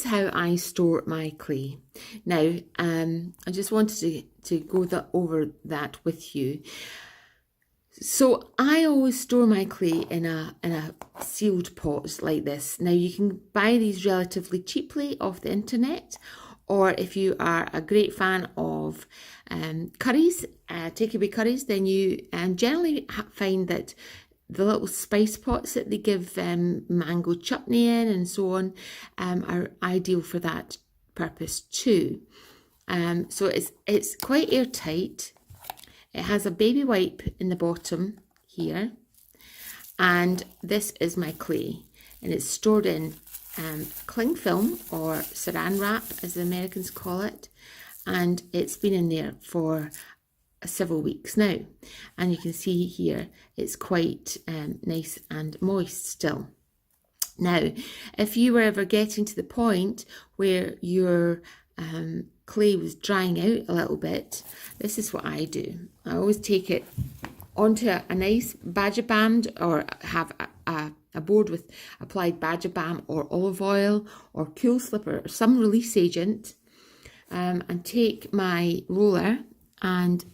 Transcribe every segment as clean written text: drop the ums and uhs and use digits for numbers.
is how I store my clay. Now, I just wanted to go over that with you. So I always store my clay in a sealed pot like this. Now you can buy these relatively cheaply off the internet, or if you are a great fan of curries, takeaway curries, then you generally find that the little spice pots that they give mango chutney in and so on are ideal for that purpose too. So it's quite airtight. It has a baby wipe in the bottom here, and this is my clay, and it's stored in cling film or saran wrap as the Americans call it, and it's been in there for several weeks now, and you can see here it's quite nice and moist still. Now, if you were ever getting to the point where your clay was drying out a little bit, this is what I do. I always take it onto a nice badger balm, or have a board with applied badger balm or olive oil or cool slipper or some release agent, and take my roller and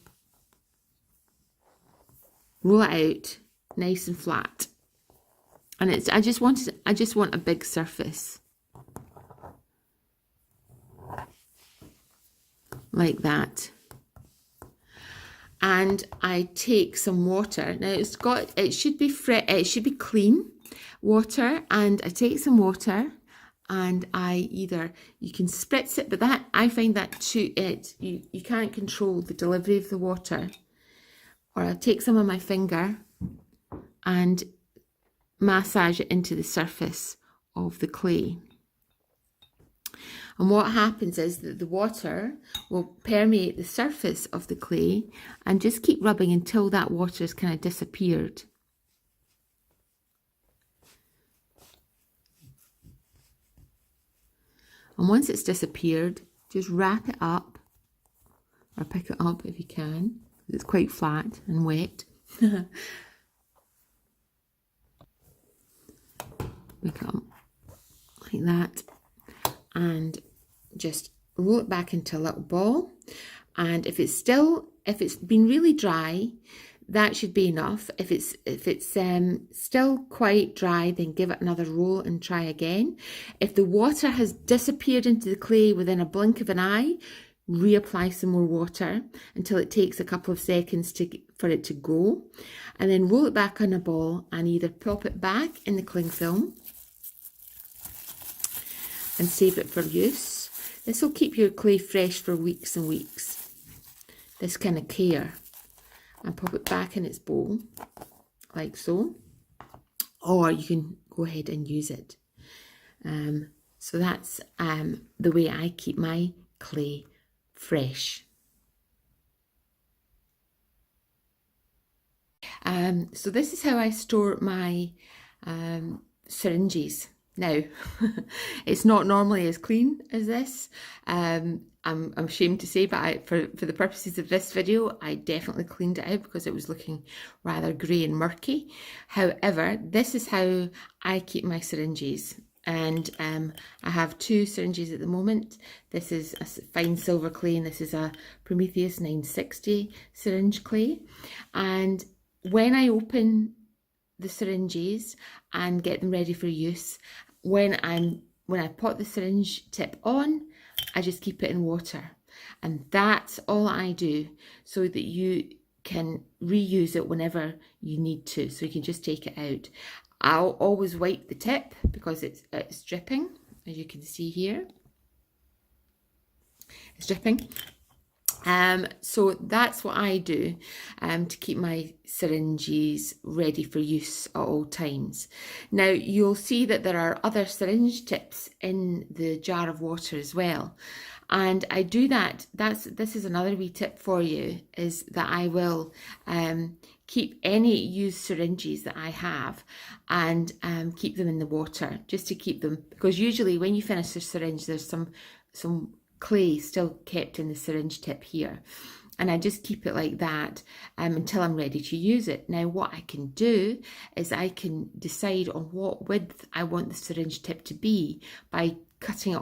roll it out nice and flat. And I just want a big surface like that. And I take some water. Now it should be clean water, and I take some water and you can spritz it, but that I find that you can't control the delivery of the water. Or I'll take some of my finger and massage it into the surface of the clay. And what happens is that the water will permeate the surface of the clay, and just keep rubbing until that water has kind of disappeared. And once it's disappeared, just wrap it up, or pick it up if you can. It's quite flat and wet. Pick it up like that, and just roll it back into a little ball. And if it's been really dry, that should be enough. If it's still quite dry, then give it another roll and try again. If the water has disappeared into the clay within a blink of an eye, reapply some more water until it takes a couple of seconds for it to go, and then roll it back on a ball and either pop it back in the cling film and save it for use. This will keep your clay fresh for weeks and weeks, this kind of care. And pop it back in its bowl like so, or you can go ahead and use it. So that's the way I keep my clay fresh. So this is how I store my syringes. Now, it's not normally as clean as this. I'm ashamed to say, but for the purposes of this video, I definitely cleaned it out because it was looking rather grey and murky. However, this is how I keep my syringes. And I have two syringes at the moment. This is a fine silver clay, and this is a Prometheus 960 syringe clay. And when I open the syringes and get them ready for use, when I put the syringe tip on, I just keep it in water, and that's all I do, so that you can reuse it whenever you need to. So you can just take it out. I'll always wipe the tip because it's dripping, as you can see here. It's dripping. So that's what I do to keep my syringes ready for use at all times. Now you'll see that there are other syringe tips in the jar of water as well, and I do that. This is another wee tip for you, is that I will keep any used syringes that I have and keep them in the water, just to keep them, because usually when you finish a syringe, there's some clay still kept in the syringe tip here, and I just keep it like that until I'm ready to use it. Now what I can do is I can decide on what width I want the syringe tip to be by cutting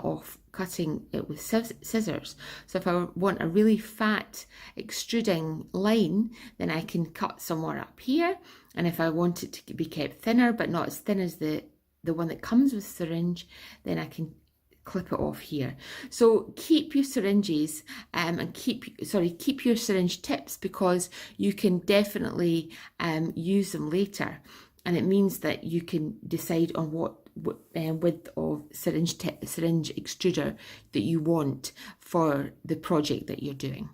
it with scissors. So if I want a really fat extruding line, then I can cut somewhere up here. And if I want it to be kept thinner, but not as thin as the one that comes with syringe, then I can clip it off here. So keep your syringes and keep your syringe tips, because you can definitely use them later, and it means that you can decide on what width of syringe extruder that you want for the project that you're doing.